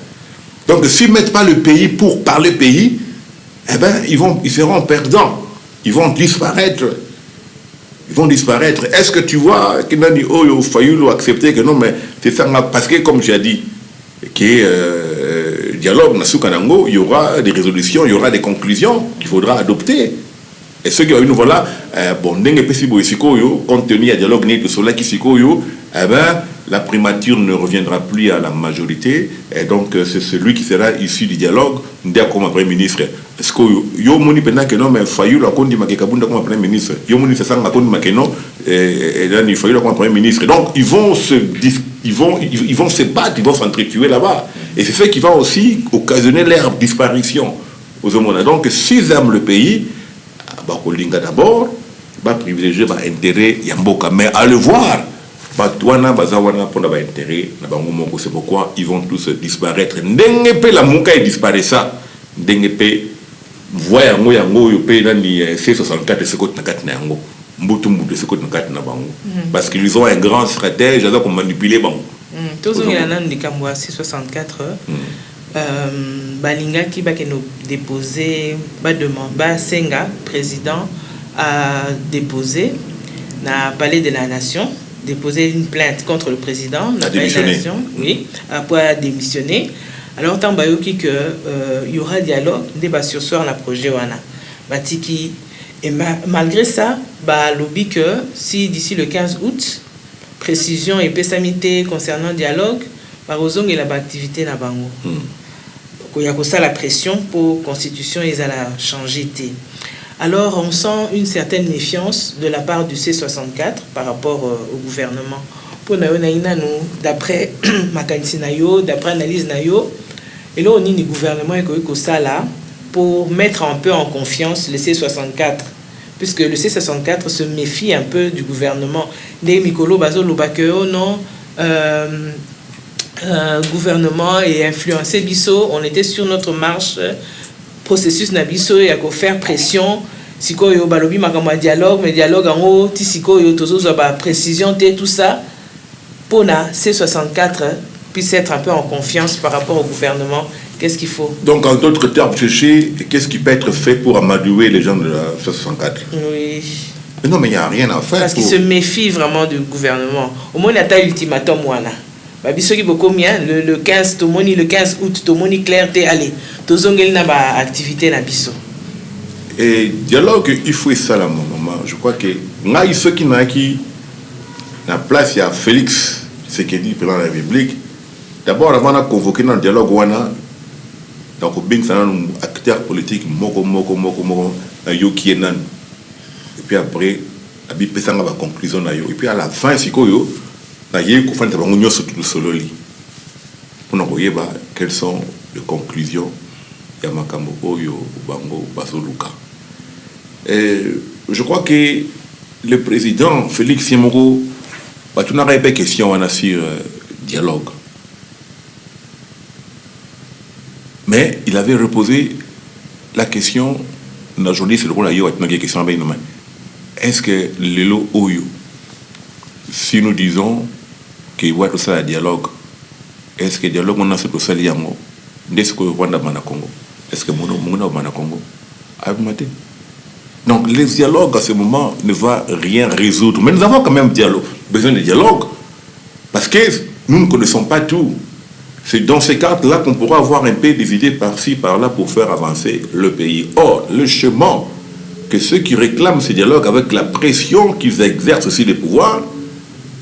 Donc, s'ils ne mettent pas le pays pour parler pays, eh ben, ils seront perdants. Ils vont disparaître. Ils vont disparaître. Est-ce que tu vois qu'il a dit, oh, il a fallu accepter que non, mais c'est ça, parce que, comme j'ai dit, dialogue, il y aura des résolutions, il y aura des conclusions qu'il faudra adopter. Et ceux qui ont une voilà, bon, compte tenu du dialogue né de cela qui eh ben, la primature ne reviendra plus à la majorité, et donc c'est celui qui sera issu du dialogue, comme Premier ministre. Est-ce que yo moni pendant que non mais Fayulu a conduit Makekabunda comme Premier ministre, yo moni c'est ça a conduit Makeno et là il Fayulu comme Premier ministre. Donc ils vont se battre, ils vont s'entretuer là-bas, et c'est ce qui va aussi occasionner leur disparition aux hommes. Donc s'ils aiment le pays, bah Kolinga d'abord, bah privilégier bah intérêt Yamboka, mais à le voir. C'est pourquoi ils vont tous disparaître. N'engepe la Mouka et disparaît ça. N'engepe voyez yango yo pe nani C64 ce côté na yango. Mbutu mbutu ce côté na bango. Parce qu'ils ont un grand stratège à comme manipuler bango. Tous les gens qui ont C64 balinga qui va nous déposer ba demande ba senga président a déposé na palais de la nation déposer une plainte contre le président de la nation, oui, après démissionner. Alors tant bayoki que il y aura dialogue débat sur soir la projet wana. Batiki et malgré ça, bah lobby que si d'ici le 15 août précision et pessamité concernant dialogue, bah ozong et la activité na bango. Donc il y a que ça la pression pour constitution ils alla changer té. Alors, on sent une certaine méfiance de la part du C64 par rapport au gouvernement. Pour nous, d'après Makanisi Nayo, d'après analyse Nayo, et là on dit le gouvernement est ça là pour mettre un peu en confiance le C64, puisque le C64 se méfie un peu du gouvernement. Des Mikolo Bazo Lobakeo non. Gouvernement et influencé Bisso, on était sur notre marche. Processus nabiso et à faire pression siko yo balobi makama dialogue mais dialogue en haut ti siko yo tozo ba précision tout ça pour na C64 puisse être un peu en confiance par rapport au gouvernement. Qu'est-ce qu'il faut? Donc en d'autres termes, chercher qu'est-ce qui peut être fait pour amadouer les gens de la C64. Oui. Mais non, mais il n'y a rien à faire. Parce qu'ils se méfient vraiment du gouvernement. Au moins il y a un ultimatum voilà. Le 15 tomoni le 15 août tomoni clair té aller tozongeli na ba activité na biso et dialogue il faut ça la maman. Je crois que ngai ceux qui na qui na place il y a Félix Tshisekedi président de la République d'abord avant de convoquer dans le dialogue wana donc bing ça un acteur politique moko yo qui est nan et puis après abi pesanga ba conclusion na yo et puis à la fin sikoyo quelles sont les conclusions Yamakambo Oyo Bango Basoluka. Je crois que le président Félix Siemoro, tu n'aurais pas question on a sur dialogue. Mais il avait reposé la question, est-ce que Lelo Oyo, si nous disons qu'il y a tout ça un dialogue, est-ce que le dialogue on a ce procès liamo, est-ce que Rwanda mana Congo, est-ce que Mouna mana Congo, donc les dialogues à ce moment ne va rien résoudre, mais nous avons quand même besoin de dialogue, parce que nous ne connaissons pas tout. C'est dans ces cadres-là qu'on pourra avoir un peu des idées par-ci, par-là pour faire avancer le pays. Or, le chemin que ceux qui réclament ces dialogues avec la pression qu'ils exercent aussi les pouvoirs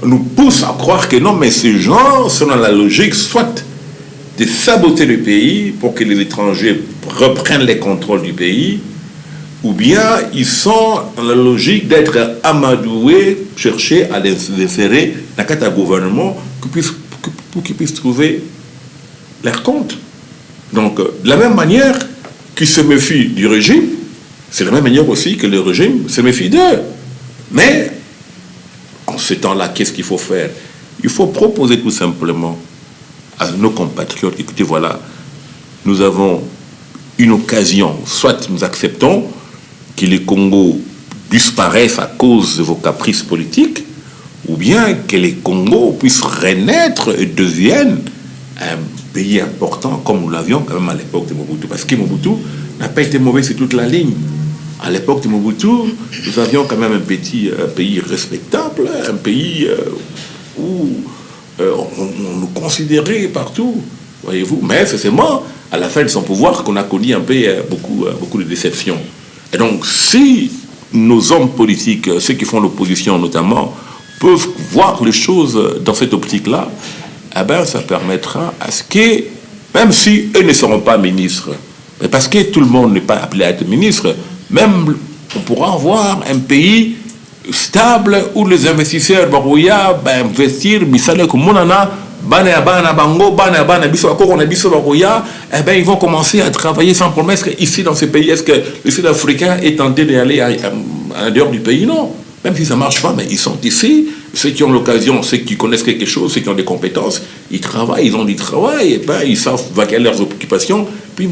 nous poussent à croire que non, mais ces gens sont dans la logique soit de saboter le pays pour que les étrangers reprennent les contrôles du pays, ou bien ils sont dans la logique d'être amadoués, chercher à les insérer dans un gouvernement pour qu'ils puissent trouver leur compte. Donc, de la même manière qu'ils se méfient du régime, c'est de la même manière aussi que le régime se méfie d'eux. Mais, en ce temps-là, qu'est-ce qu'il faut faire? Il faut proposer tout simplement à nos compatriotes, écoutez, voilà, nous avons une occasion, soit nous acceptons que les Congos disparaissent à cause de vos caprices politiques, ou bien que les Congos puissent renaître et deviennent un pays important comme nous l'avions quand même à l'époque de Mobutu, parce que Mobutu n'a pas été mauvais sur toute la ligne. À l'époque de Mobutu, nous avions quand même un pays respectable, un pays où on nous considérait partout, voyez-vous. Mais c'est seulement à la fin de son pouvoir qu'on a connu un peu beaucoup de déceptions. Et donc, si nos hommes politiques, ceux qui font l'opposition notamment, peuvent voir les choses dans cette optique-là, eh ben, ça permettra à ce que, même si eux ne seront pas ministres, mais parce que tout le monde n'est pas appelé à être ministre, même on pourra avoir un pays stable où les investisseurs barouya investir misale comme monana bana bango bana biso on a biso barouya, eh ben ils vont commencer à travailler sans promesse. Ici dans ce pays, est-ce que le Sud-Africain est tenté d'aller à dehors du pays? Non. Même si ça ne marche pas, mais ils sont ici. Ceux qui ont l'occasion, ceux qui connaissent quelque chose, ceux qui ont des compétences, ils travaillent, ils ont du travail, et ben, ils savent vaquer leurs occupations, puis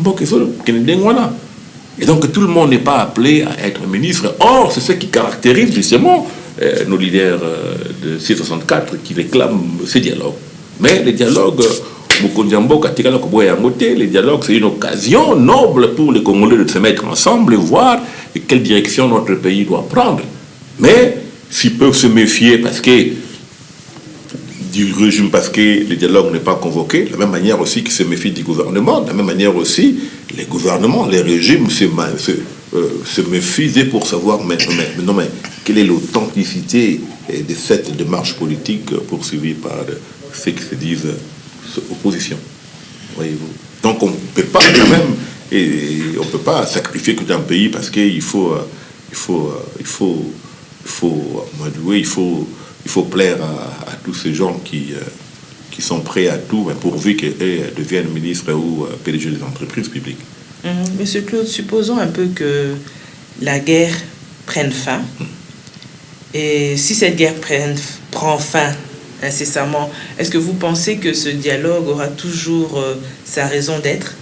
et donc tout le monde n'est pas appelé à être ministre. Or, c'est ce qui caractérise justement nos leaders de C64 qui réclament ces dialogues. Mais les dialogues, les dialogues, c'est une occasion noble pour les Congolais de se mettre ensemble et voir quelle direction notre pays doit prendre. Mais s'ils peuvent se méfier parce que du régime, parce que le dialogue n'est pas convoqué, de la même manière aussi qu'ils se méfient du gouvernement, de la même manière aussi les gouvernements, les régimes se méfient pour savoir mais quelle est l'authenticité de cette démarche politique poursuivie par ceux qui se disent opposition. Voyez-vous. Donc on ne peut pas quand même, et on ne peut pas sacrifier tout un pays parce qu'il faut plaire à tous ces gens qui sont prêts à tout, pourvu qu'ils deviennent ministres ou PDG des entreprises publiques. Monsieur Claude, supposons un peu que la guerre prenne fin. Et si cette guerre prend fin incessamment, est-ce que vous pensez que ce dialogue aura toujours sa raison d'être?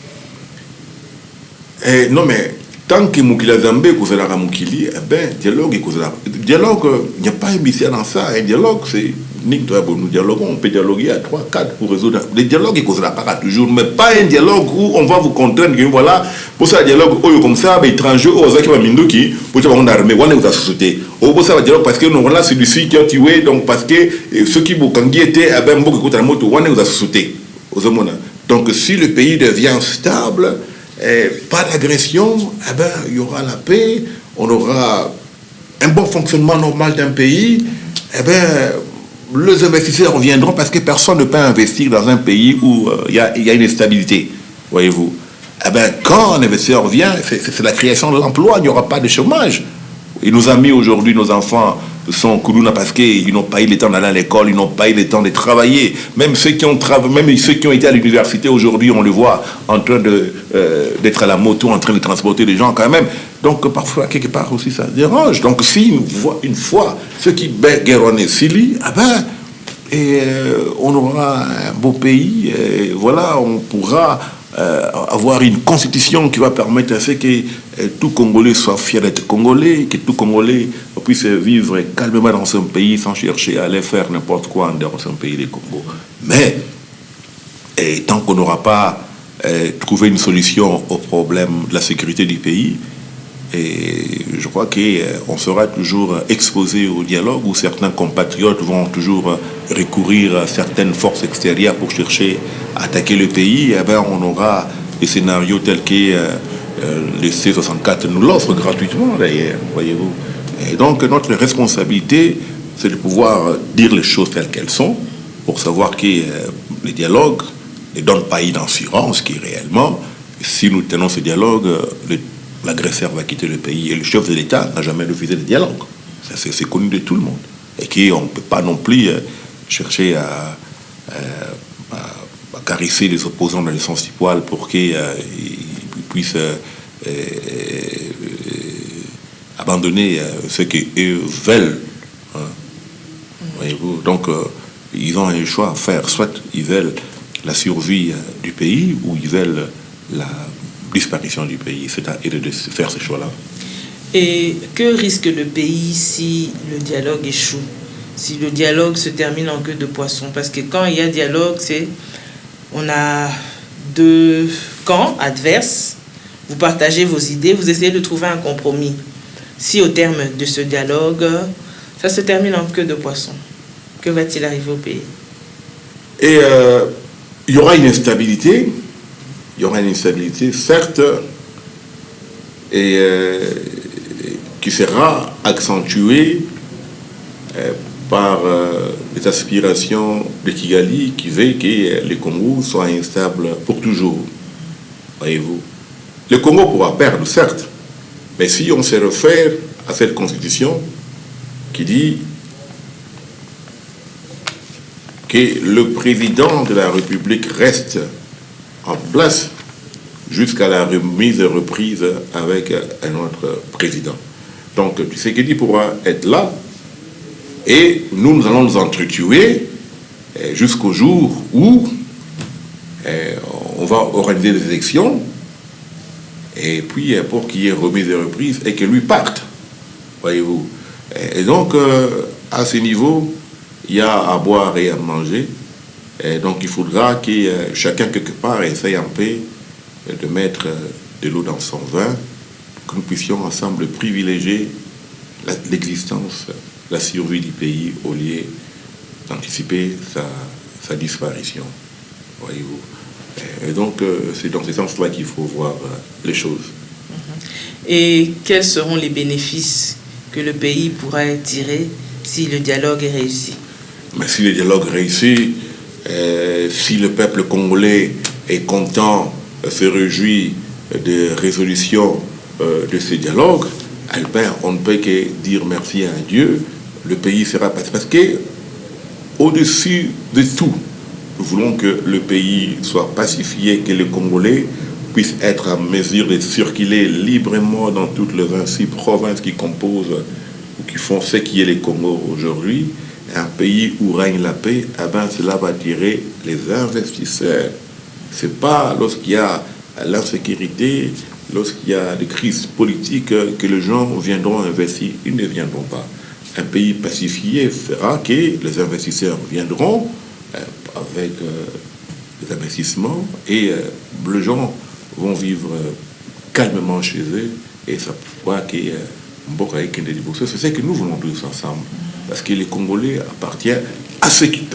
Non, mais tant que Moukila Zambé kozalaka Moukili, eh ben, dialogue, il n'y a pas un mystère dans ça. Un dialogue, c'est nous dialoguons, on peut dialoguer à 3, 4 pour résoudre. Les dialogues, il ne pas toujours, mais pas un dialogue où on va vous contraindre que voilà, pour ça, dialogue, comme ça, étranger, qui va minduki, pour ça, on a armé, on est aux sociétés. Pour ça, dialogue, parce que nous, là, c'est celui qui a tué, donc parce que ceux qui vous étaient, eh ben, beaucoup de moto, on est aux sociétés. Donc, si le pays devient stable, pas d'agression, eh ben, il y aura la paix, on aura un bon fonctionnement normal d'un pays, eh ben, les investisseurs viendront parce que personne ne peut investir dans un pays où il y a une instabilité, voyez-vous. Eh ben, quand un investisseur vient, c'est la création de l'emploi, il n'y aura pas de chômage. Il nous a mis aujourd'hui nos enfants sont Koulouna parce qu'ils n'ont pas eu le temps d'aller à l'école, ils n'ont pas eu le temps de travailler. Même ceux qui ont été à l'université aujourd'hui, on le voit en train d'être à la moto, en train de transporter des gens quand même. Donc parfois, quelque part aussi, ça dérange. Donc si une fois ceux qui guéronnent Sili, on aura un beau pays, et voilà, on pourra avoir une constitution qui va permettre à ce que tout Congolais soit fier d'être Congolais, que tout Congolais puisse vivre calmement dans son pays sans chercher à aller faire n'importe quoi en dehors de son pays, les Congo. Mais tant qu'on n'aura pas trouvé une solution au problème de la sécurité du pays, et je crois qu'on sera toujours exposé au dialogue où certains compatriotes vont toujours recourir à certaines forces extérieures pour chercher à attaquer le pays. Et on aura des scénarios tels que les C-64 nous l'offrent gratuitement d'ailleurs, voyez-vous. Et donc notre responsabilité, c'est de pouvoir dire les choses telles qu'elles sont pour savoir que le dialogue ne donne pas une assurance qui réellement, si nous tenons ce dialogue, l'agresseur va quitter le pays et le chef de l'État n'a jamais refusé le dialogue. C'est connu de tout le monde. Et qu'on ne peut pas non plus chercher à caresser les opposants dans le sens du poil pour qu'ils puissent abandonner ce qu'eux veulent. Hein. Voyez-vous. Donc, ils ont un choix à faire. Soit ils veulent la survie du pays ou ils veulent la disparition du pays. C'est à eux de faire ce choix-là. Et que risque le pays si le dialogue échoue? Si le dialogue se termine en queue de poisson? Parce que quand il y a dialogue, on a deux camps adverses. Vous partagez vos idées, vous essayez de trouver un compromis. Si au terme de ce dialogue, ça se termine en queue de poisson, que va-t-il arriver au pays? Et il y aura une instabilité. Il y aura une instabilité, certes, et qui sera accentuée par les aspirations de Kigali qui veut que le Congo soit instable pour toujours. Voyez-vous. Le Congo pourra perdre, certes, mais si on se réfère à cette constitution qui dit que le président de la République reste en place jusqu'à la remise et reprise avec un autre président. Donc, Tshisekedi pourra être là et nous allons nous entretuer jusqu'au jour où on va organiser des élections et puis pour qu'il y ait remise et reprise et que lui parte, voyez-vous. Et donc, à ce niveau, il y a à boire et à manger. Et donc il faudra que chacun quelque part essaye un peu de mettre de l'eau dans son vin, que nous puissions ensemble privilégier l'existence, la survie du pays au lieu d'anticiper sa disparition. Voyez-vous. Et donc c'est dans ce sens-là qu'il faut voir les choses. Et quels seront les bénéfices que le pays pourra tirer si le dialogue est réussi? Mais si le dialogue réussit, si le peuple congolais est content, se réjouit des résolutions de ces dialogues, on ne peut que dire merci à Dieu. Le pays sera passé. Parce que, au-dessus de tout, nous voulons que le pays soit pacifié, que les Congolais puissent être en mesure de circuler librement dans toutes les 26 provinces qui composent ou qui font ce qui est le Congo aujourd'hui. Un pays où règne la paix, cela va attirer les investisseurs. Ce n'est pas lorsqu'il y a l'insécurité, lorsqu'il y a des crises politiques que les gens viendront investir. Ils ne viendront pas. Un pays pacifié fera que les investisseurs viendront avec des investissements et les gens vont vivre calmement chez eux et ça pourra que c'est ce que nous voulons tous ensemble. Parce que les Congolais appartiennent à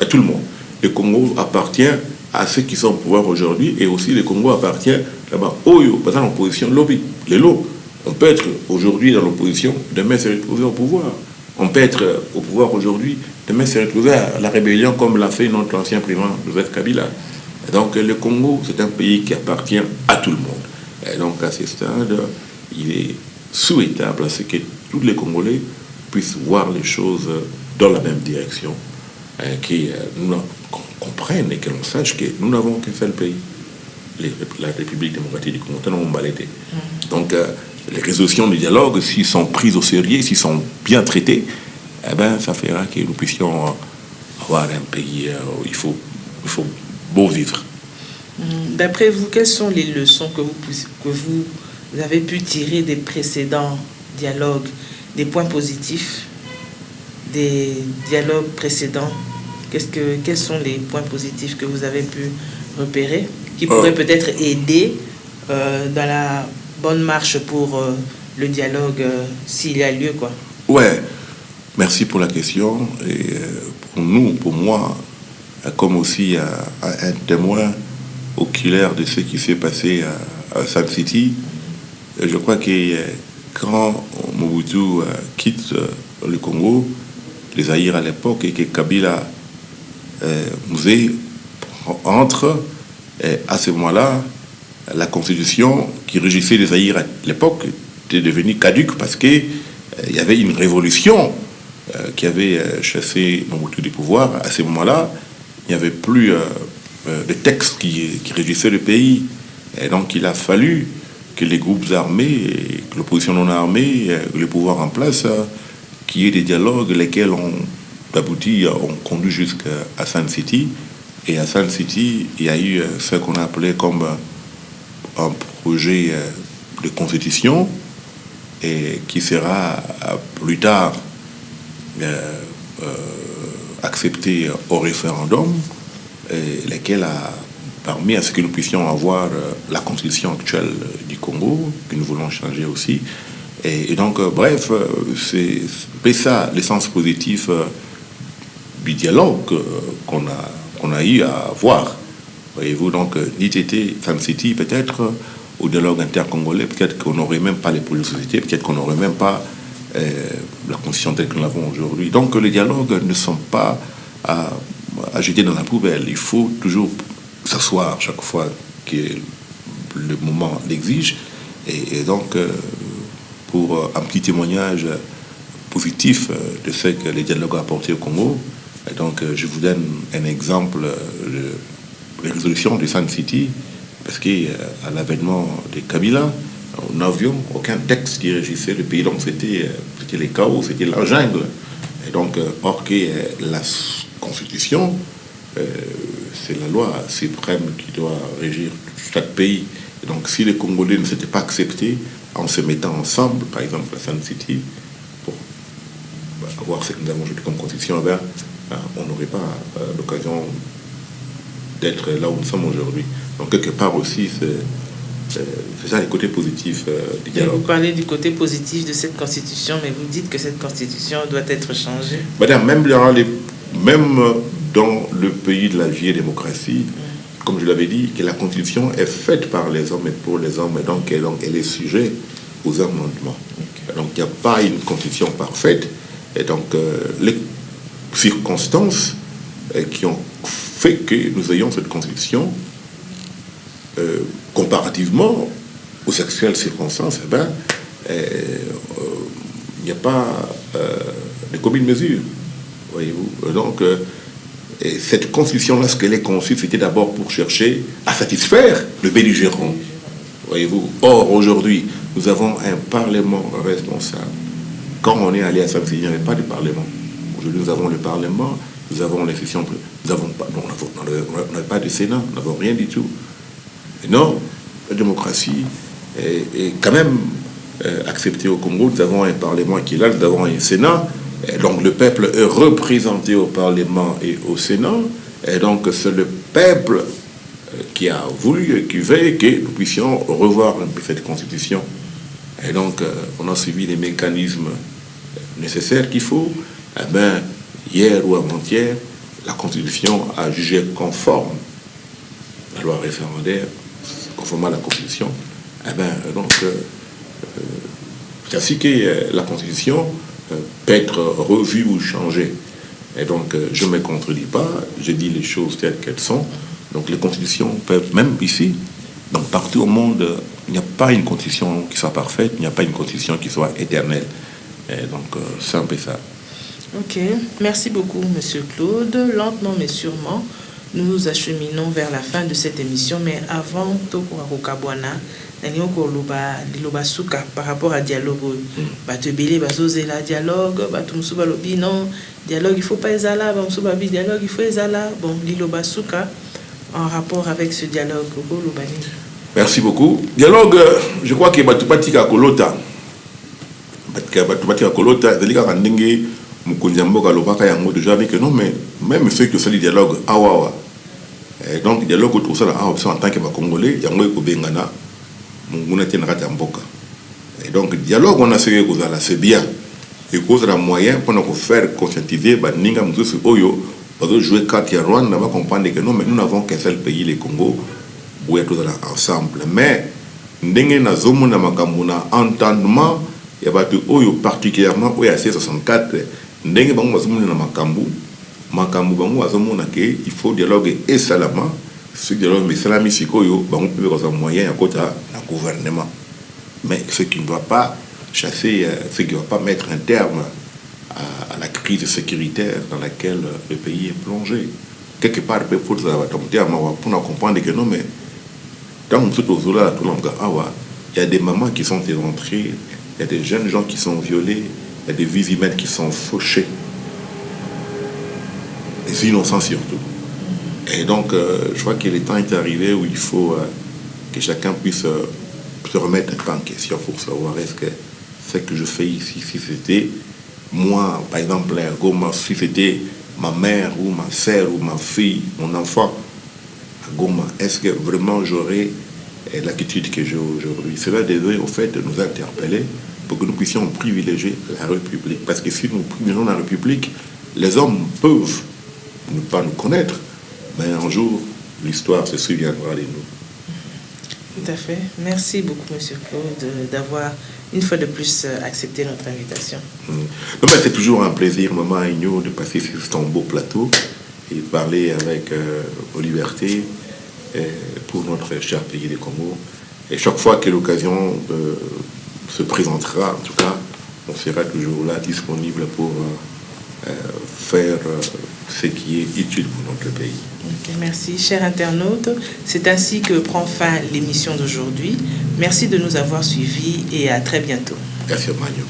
tout le monde. Le Congo appartient à ceux qui sont au pouvoir aujourd'hui et aussi le Congo appartient là-bas. Oyo, par exemple, l'opposition, lobby, les lots. On peut être aujourd'hui dans l'opposition, demain se retrouver au pouvoir. On peut être au pouvoir aujourd'hui, demain se retrouver à la rébellion comme l'a fait notre ancien président Joseph Kabila. Et donc le Congo, c'est un pays qui appartient à tout le monde. Et donc à ce stade, il est souhaitable à ce que tous les Congolais puissent voir les choses dans la même direction, qu'on comprenne et que l'on sache que nous n'avons qu'un seul pays, la République démocratique du Congo. Donc, les résolutions du dialogue, s'ils sont prises au sérieux, s'ils sont bien traités, ça fera que nous puissions avoir un pays où il faut beau vivre. D'après vous, quelles sont les leçons que vous avez pu tirer des précédents dialogues, des points positifs des dialogues précédents? Quels sont les points positifs que vous avez pu repérer qui pourraient peut-être aider dans la bonne marche pour le dialogue s'il y a lieu, quoi? Ouais, merci pour la question. Et pour moi, comme aussi un témoin oculaire de ce qui s'est passé à Sun City, je crois que quand Mobutu quitte le Congo, les Zaïre à l'époque, et que Kabila Mouzé entre, à ce moment-là, la constitution qui régissait les Zaïre à l'époque était devenue caduque parce qu'il y avait une révolution qui avait chassé Mobutu du pouvoir. À ce moment-là, il n'y avait plus de texte qui régissait le pays. Et donc, il a fallu que les groupes armés, que l'opposition non armée, le pouvoir en place, qu'il y ait des dialogues, lesquels ont abouti, ont conduit jusqu'à Sun City. Et à Sun City, il y a eu ce qu'on a appelé comme un projet de constitution et qui sera plus tard accepté au référendum, et lequel a permis à ce que nous puissions avoir la constitution actuelle du Congo, que nous voulons changer aussi. Et donc, bref, c'est ça l'essence positive du dialogue qu'on a eu à avoir. Voyez-vous, donc, n'était Sun City, peut-être, au dialogue intercongolais, peut-être qu'on n'aurait même pas les projets de société, peut-être qu'on n'aurait même pas la constitution telle que nous l'avons aujourd'hui. Donc, les dialogues ne sont pas à jeter dans la poubelle. Il faut toujours s'asseoir chaque fois que le moment l'exige. Et donc, pour un petit témoignage positif de ce que les dialogues ont apporté au Congo, et donc, je vous donne un exemple de résolution de Sun City, parce qu'à l'avènement de Kabila, nous n'avions aucun texte qui régissait le pays. Donc, c'était les chaos, c'était la jungle. Et donc, or que la Constitution, c'est la loi suprême qui doit régir chaque pays. Et donc, si les Congolais ne s'étaient pas acceptés en se mettant ensemble, par exemple à Sun City, pour avoir ce que nous avons aujourd'hui comme Constitution, on n'aurait pas l'occasion d'être là où nous sommes aujourd'hui. Donc, quelque part aussi, c'est ça les côtés positifs du dialogue. Vous parlez du côté positif de cette Constitution, mais vous dites que cette Constitution doit être changée. Madame, même dans le pays de la vieille démocratie, comme je l'avais dit, que la Constitution est faite par les hommes et pour les hommes, et donc elle est sujet aux amendements. Okay. Donc il n'y a pas une Constitution parfaite, et donc les circonstances qui ont fait que nous ayons cette Constitution, comparativement aux actuelles circonstances, il n'y a pas de commune mesure, voyez-vous. Donc, cette constitution-là, ce qu'elle est conçue, c'était d'abord pour chercher à satisfaire le belligérant, voyez-vous. Or, aujourd'hui, nous avons un Parlement responsable. Quand on est allé à Sun City, il n'y avait pas de Parlement. Aujourd'hui, nous avons le Parlement, nous avons l'institution, nous n'avons pas de Sénat, nous n'avons rien du tout. Et non, la démocratie est quand même acceptée au Congo. Nous avons un Parlement qui est là, nous avons un Sénat. Et donc le peuple est représenté au Parlement et au Sénat. Et donc c'est le peuple qui a voulu, qui veut que nous puissions revoir un peu cette Constitution. Et donc on a suivi les mécanismes nécessaires qu'il faut. Hier ou avant-hier, la Constitution a jugé conforme la loi référendaire, conformément à la Constitution. C'est ainsi que la Constitution peut être revue ou changée. Et donc, je ne me contredis pas, je dis les choses telles qu'elles sont. Donc, les constitutions peuvent, même ici, donc partout au monde, il n'y a pas une constitution qui soit parfaite, il n'y a pas une constitution qui soit éternelle. Et donc, c'est un peu ça. Ok, merci beaucoup, Monsieur Claude. Lentement mais sûrement, nous nous acheminons vers la fin de cette émission. Mais avant, par rapport à dialogue, dialogue, dialogue, il faut pas ezala, dialogue, il faut ezala. Bon, liloba suka, en rapport avec ce dialogue. Merci beaucoup. Dialogue, je crois que Batupatika Kolota, Batupatika Kolota, Delika Randenge, Mukunjamboka Lobaka Yango, déjà avec non, mais même ceux qui font le dialogue, awa. Et donc, dialogue autour de ça, en tant que Congolais, Yango et Kobengana, Munguna Tienrata Mboka. Et donc, dialogue, on a ce que c'est bien. Et cause de la moyen pour nous faire conscientiser, Ninga Moussou Oyo, pour jouer carte à Rwanda, on va comprendre que non, mais nous n'avons qu'un seul pays, le Congo, où est tout ensemble. Mais, Ndenge na zomo na makambo na entendement, il y a battu Oyo particulièrement, où il y a C64, Ndenge bango zomo na makambo bango zomo na ke, il faut dialoguer et salama, ce dialogue, mais salami sikoyo, bango peut avoir un moyen à côté na gouvernement. Mais ce qui ne doit pas chasser, ce qui ne doit pas mettre un terme à la crise sécuritaire dans laquelle le pays est plongé. Quelque part, il faut pour comprendre que non, mais quand on se trouve là, il y a des mamans qui sont éventrées, il y a des jeunes gens qui sont violés, il y a des vies humaines qui sont fauchées. Les innocents surtout. Et donc, je crois que le temps est arrivé où il faut que chacun puisse se remettre en question pour savoir est-ce que ce que je fais ici, si c'était moi, par exemple, Goma, si c'était ma mère ou ma sœur ou ma fille, mon enfant, à Goma, est-ce que vraiment j'aurais l'attitude que j'ai aujourd'hui? Cela devrait au fait nous interpeller pour que nous puissions privilégier la République. Parce que si nous privilégions la République, les hommes peuvent ne pas nous connaître, mais un jour, l'histoire se souviendra de nous. Tout à fait. Merci beaucoup, M. Claude, d'avoir une fois de plus accepté notre invitation. Non, mais c'est toujours un plaisir, Maman Agneau, de passer sur ton beau plateau et de parler avec vos libertés pour notre cher pays du Congo. Et chaque fois que l'occasion se présentera, en tout cas, on sera toujours là, disponible pour faire ce qui est utile pour notre pays. Okay, merci, chers internautes. C'est ainsi que prend fin l'émission d'aujourd'hui. Merci de nous avoir suivis et à très bientôt. Merci, Magno.